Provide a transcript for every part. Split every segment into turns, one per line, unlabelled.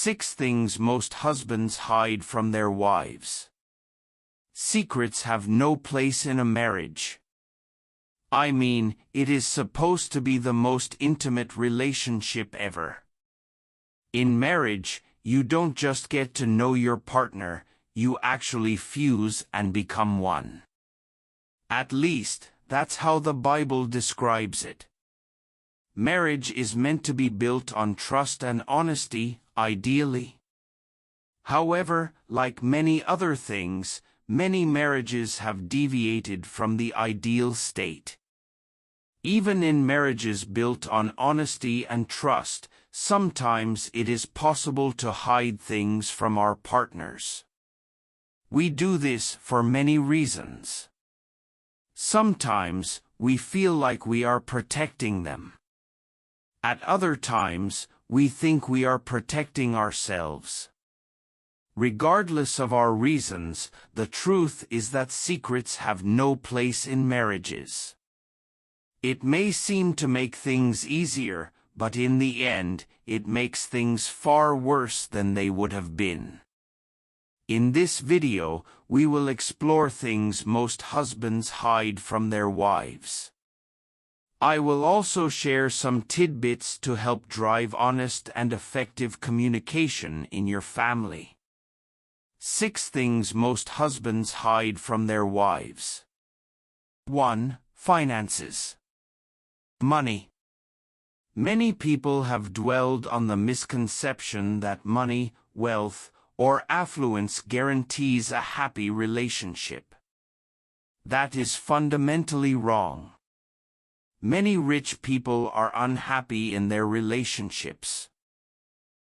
6 things most husbands hide from their wives. Secrets have no place in a marriage. I mean, it is supposed to be the most intimate relationship ever. In marriage, you don't just get to know your partner, you actually fuse and become one. At least, that's how the Bible describes it. Marriage is meant to be built on trust and honesty, ideally. However, like many other things, many marriages have deviated from the ideal state. Even in marriages built on honesty and trust, sometimes it is possible to hide things from our partners. We do this for many reasons. Sometimes, we feel like we are protecting them. At other times, we think we are protecting ourselves. Regardless of our reasons, the truth is that secrets have no place in marriages. It may seem to make things easier, but in the end, it makes things far worse than they would have been. In this video, we will explore things most husbands hide from their wives. I will also share some tidbits to help drive honest and effective communication in your family. 6 things most husbands hide from their wives. 1. Finances. Money. Many people have dwelled on the misconception that money, wealth, or affluence guarantees a happy relationship. That is fundamentally wrong. Many rich people are unhappy in their relationships.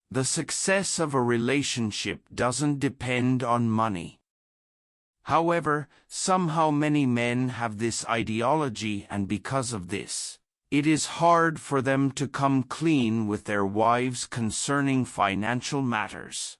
The success of a relationship doesn't depend on money. However, somehow many men have this ideology, and because of this, it is hard for them to come clean with their wives concerning financial matters.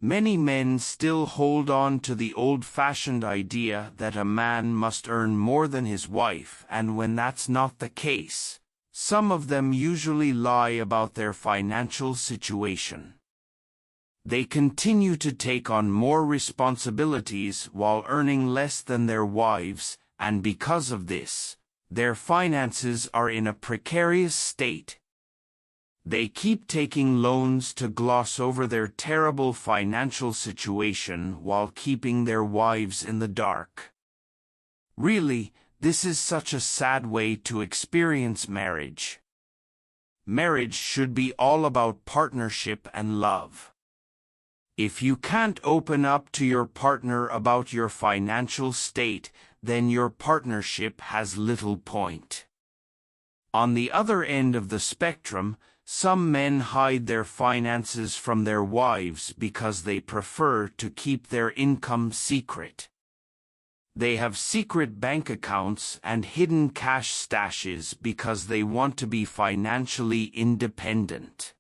Many men still hold on to the old-fashioned idea that a man must earn more than his wife, and when that's not the case, some of them usually lie about their financial situation. They continue to take on more responsibilities while earning less than their wives, and because of this, their finances are in a precarious state. They keep taking loans to gloss over their terrible financial situation while keeping their wives in the dark. Really, this is such a sad way to experience marriage. Marriage should be all about partnership and love. If you can't open up to your partner about your financial state, then your partnership has little point. On the other end of the spectrum, some men hide their finances from their wives because they prefer to keep their income secret. They have secret bank accounts and hidden cash stashes because they want to be financially independent.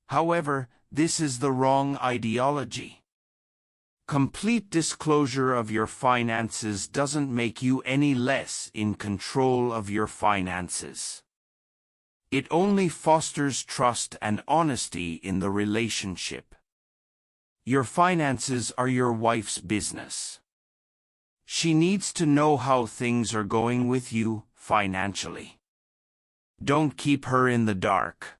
However, this is the wrong ideology. Complete disclosure of your finances doesn't make you any less in control of your finances. It only fosters trust and honesty in the relationship. Your finances are your wife's business. She needs to know how things are going with you financially. Don't keep her in the dark.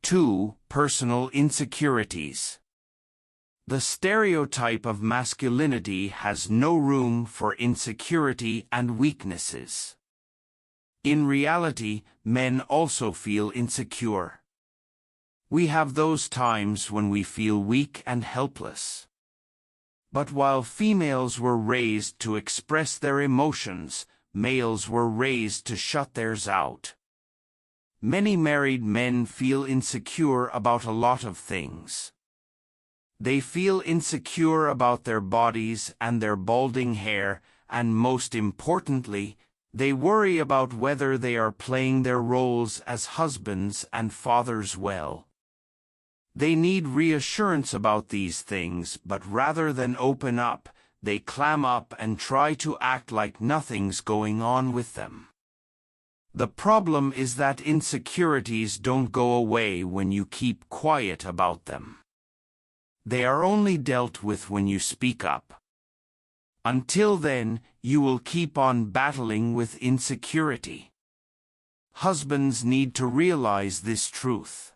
2. Personal insecurities. The stereotype of masculinity has no room for insecurity and weaknesses. In reality, men also feel insecure. We have those times when we feel weak and helpless. But while females were raised to express their emotions, males were raised to shut theirs out. Many married men feel insecure about a lot of things. They feel insecure about their bodies and their balding hair, and most importantly, they worry about whether they are playing their roles as husbands and fathers well. They need reassurance about these things, but rather than open up, they clam up and try to act like nothing's going on with them. The problem is that insecurities don't go away when you keep quiet about them. They are only dealt with when you speak up. Until then, you will keep on battling with insecurity. Husbands need to realize this truth.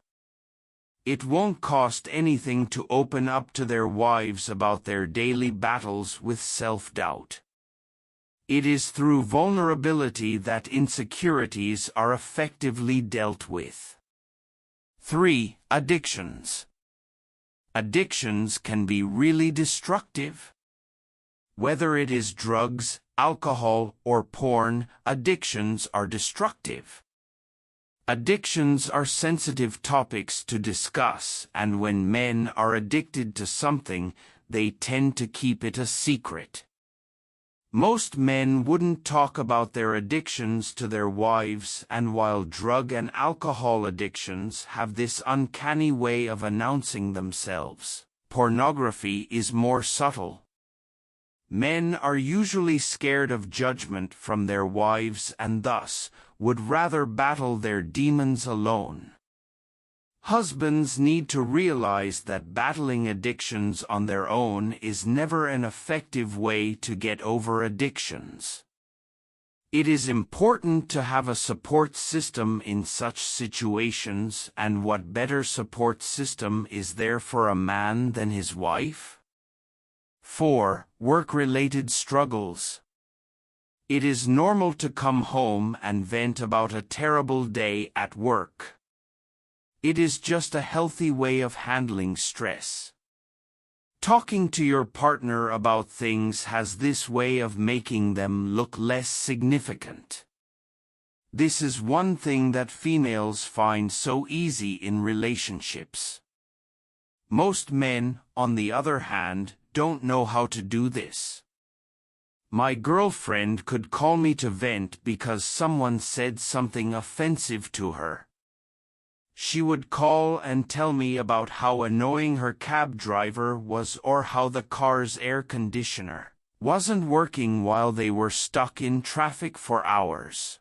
It won't cost anything to open up to their wives about their daily battles with self-doubt. It is through vulnerability that insecurities are effectively dealt with. 3. Addictions. Addictions can be really destructive. Whether it is drugs, alcohol, or porn, addictions are destructive. Addictions are sensitive topics to discuss, and when men are addicted to something, they tend to keep it a secret. Most men wouldn't talk about their addictions to their wives, and while drug and alcohol addictions have this uncanny way of announcing themselves, pornography is more subtle. Men are usually scared of judgment from their wives and thus would rather battle their demons alone. Husbands need to realize that battling addictions on their own is never an effective way to get over addictions. It is important to have a support system in such situations, and what better support system is there for a man than his wife? 4. Work-related struggles. It is normal to come home and vent about a terrible day at work. It is just a healthy way of handling stress. Talking to your partner about things has this way of making them look less significant. This is one thing that females find so easy in relationships. Most men, on the other hand, don't know how to do this. My girlfriend could call me to vent because someone said something offensive to her. She would call and tell me about how annoying her cab driver was or how the car's air conditioner wasn't working while they were stuck in traffic for hours.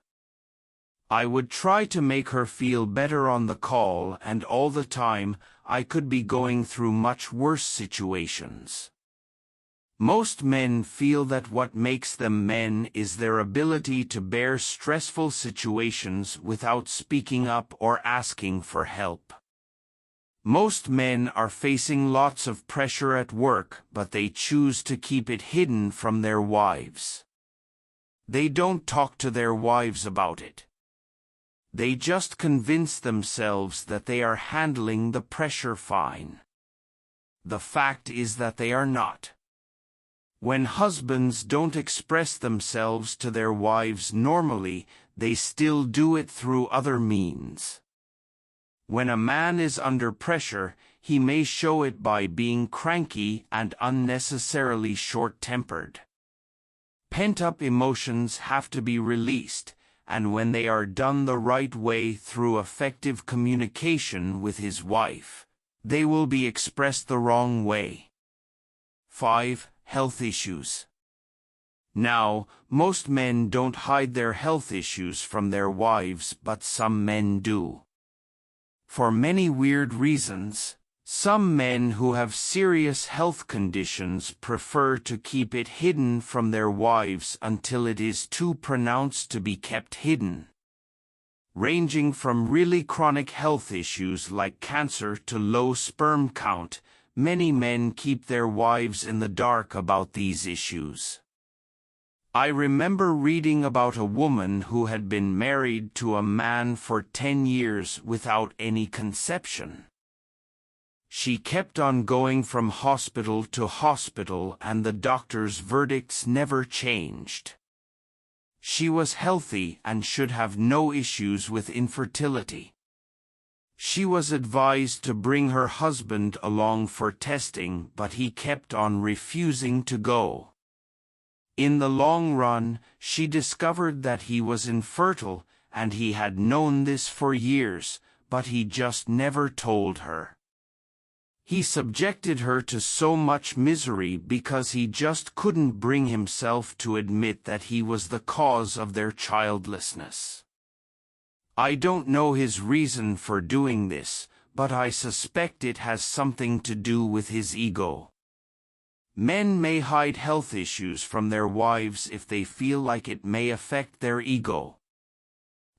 I would try to make her feel better on the call, and all the time I could be going through much worse situations. Most men feel that what makes them men is their ability to bear stressful situations without speaking up or asking for help. Most men are facing lots of pressure at work, but they choose to keep it hidden from their wives. They don't talk to their wives about it. They just convince themselves that they are handling the pressure fine. The fact is that they are not. When husbands don't express themselves to their wives normally, they still do it through other means. When a man is under pressure, he may show it by being cranky and unnecessarily short-tempered. Pent-up emotions have to be released, and when they are done the right way through effective communication with his wife, they will be expressed the wrong way. 5. Health issues. Now, most men don't hide their health issues from their wives, but some men do. For many weird reasons, some men who have serious health conditions prefer to keep it hidden from their wives until it is too pronounced to be kept hidden. Ranging from really chronic health issues like cancer to low sperm count, many men keep their wives in the dark about these issues. I remember reading about a woman who had been married to a man for 10 years without any conception. She kept on going from hospital to hospital, and the doctor's verdicts never changed. She was healthy and should have no issues with infertility. She was advised to bring her husband along for testing, but he kept on refusing to go. In the long run, she discovered that he was infertile, and he had known this for years, but he just never told her. He subjected her to so much misery because he just couldn't bring himself to admit that he was the cause of their childlessness. I don't know his reason for doing this, but I suspect it has something to do with his ego. Men may hide health issues from their wives if they feel like it may affect their ego.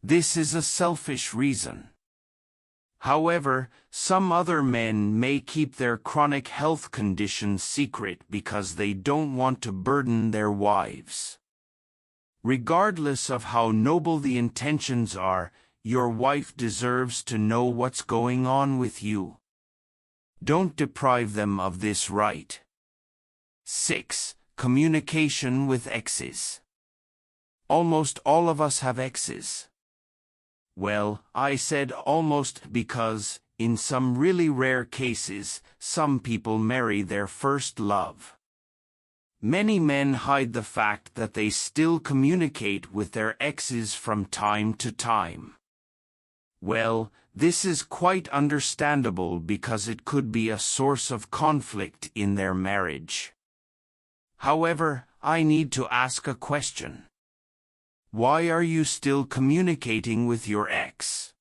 This is a selfish reason. However, some other men may keep their chronic health conditions secret because they don't want to burden their wives. Regardless of how noble the intentions are, your wife deserves to know what's going on with you. Don't deprive them of this right. 6. Communication with exes. Almost all of us have exes. Well, I said almost because, in some really rare cases, some people marry their first love. Many men hide the fact that they still communicate with their exes from time to time. Well, this is quite understandable because it could be a source of conflict in their marriage. However, I need to ask a question. Why are you still communicating with your ex?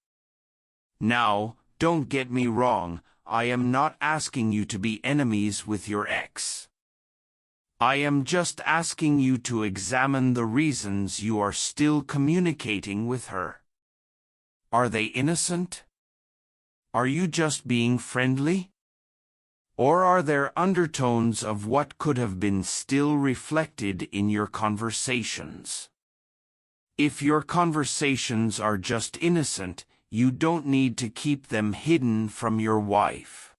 Now, don't get me wrong, I am not asking you to be enemies with your ex. I am just asking you to examine the reasons you are still communicating with her. Are they innocent? Are you just being friendly? Or are there undertones of what could have been still reflected in your conversations? If your conversations are just innocent, you don't need to keep them hidden from your wife.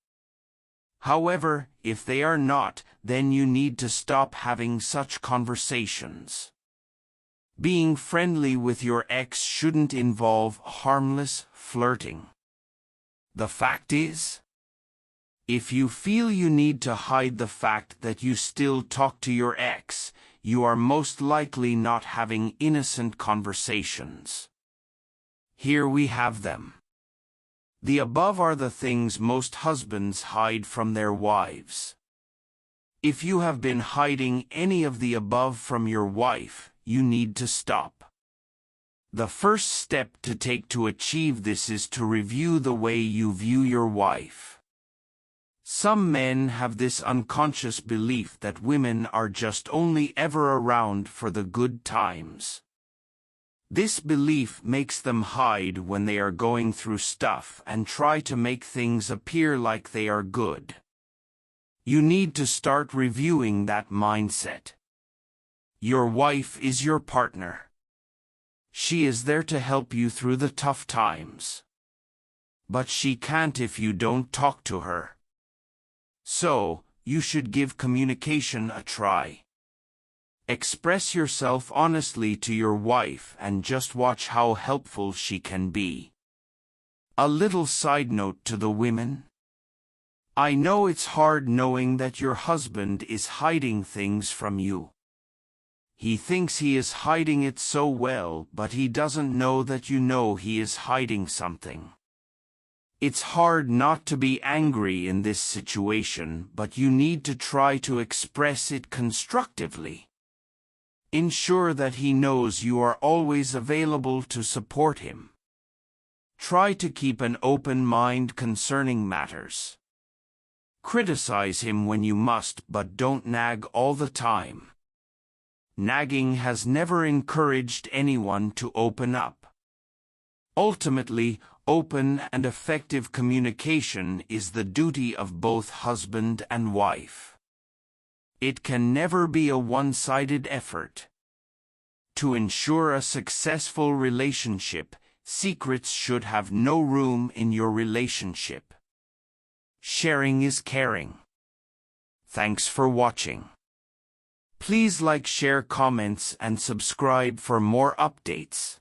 However, if they are not, then you need to stop having such conversations. Being friendly with your ex shouldn't involve harmless flirting. The fact is, if you feel you need to hide the fact that you still talk to your ex, you are most likely not having innocent conversations. Here we have them. The above are the things most husbands hide from their wives. If you have been hiding any of the above from your wife, you need to stop. The first step to take to achieve this is to review the way you view your wife. Some men have this unconscious belief that women are just only ever around for the good times. This belief makes them hide when they are going through stuff and try to make things appear like they are good. You need to start reviewing that mindset. Your wife is your partner. She is there to help you through the tough times. But she can't if you don't talk to her. So, you should give communication a try. Express yourself honestly to your wife and just watch how helpful she can be. A little side note to the women. I know it's hard knowing that your husband is hiding things from you. He thinks he is hiding it so well, but he doesn't know that you know he is hiding something. It's hard not to be angry in this situation, but you need to try to express it constructively. Ensure that he knows you are always available to support him. Try to keep an open mind concerning matters. Criticize him when you must, but don't nag all the time. Nagging has never encouraged anyone to open up. Ultimately, open and effective communication is the duty of both husband and wife. It can never be a one-sided effort. To ensure a successful relationship, secrets should have no room in your relationship. Sharing is caring. Thanks for watching. Please like, share, comments, and subscribe for more updates.